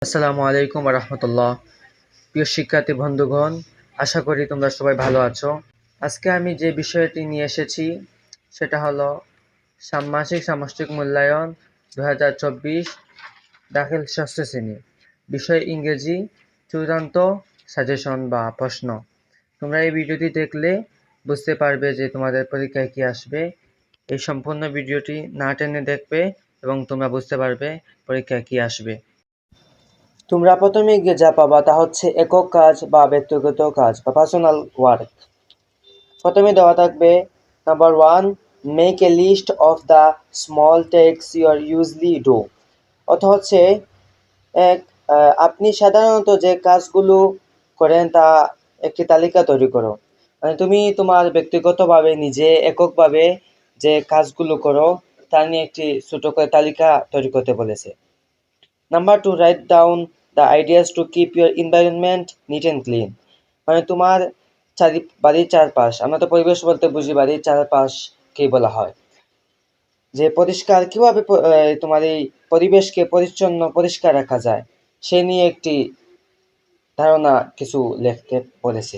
আসসালামু আলাইকুম রাহমাতুল্লাহ। প্রিয় শিক্ষার্থী বন্ধুগণ, আশা করি তোমরা সবাই ভালো আছো। আজকে আমি যে বিষয়টি নিয়ে এসেছি সেটা হলো ষান্মাসিক সামষ্টিক মূল্যায়ন 2024 দাখিল ষষ্ঠ শ্রেণী, বিষয় ইংরেজি, চূড়ান্ত সাজেশন বা প্রশ্ন। তোমরা এই ভিডিওটি দেখলে বুঝতে পারবে যে তোমাদের পরীক্ষায় কি আসবে। এই সম্পূর্ণ ভিডিওটি না টেনে দেখবে এবং তোমরা বুঝতে পারবে পরীক্ষায় কি আসবে। তোমরা প্রথমে গিয়ে যা পাবা তা হচ্ছে একক কাজ বা ব্যক্তিগত কাজ বা পার্সোনাল ওয়ার্ক। প্রথমে দেওয়া থাকবে number 1, make a list of the small tasks you usually ইউজলি ডু। অর্থ হচ্ছে এক, আপনি সাধারণত যে কাজগুলো করেন তা একটি তালিকা তৈরি করো। মানে তুমি তোমার ব্যক্তিগতভাবে নিজে এককভাবে যে কাজগুলো করো তা নিয়ে একটি ছোট করে তালিকা তৈরি করতে বলেছে। Number 2, write down the ideas to keep your environment neat and clean. মানে তোমার বাড়ির চারপাশ, আমরা তো পরিবেশ বলতে বুঝি বাড়ির চারপাশকেই বলা হয়, যে পরিষ্কার কীভাবে তোমার এই পরিবেশকে পরিষ্কার রাখা যায় সে নিয়ে একটি ধারণা কিছু লিখতে বলেছে।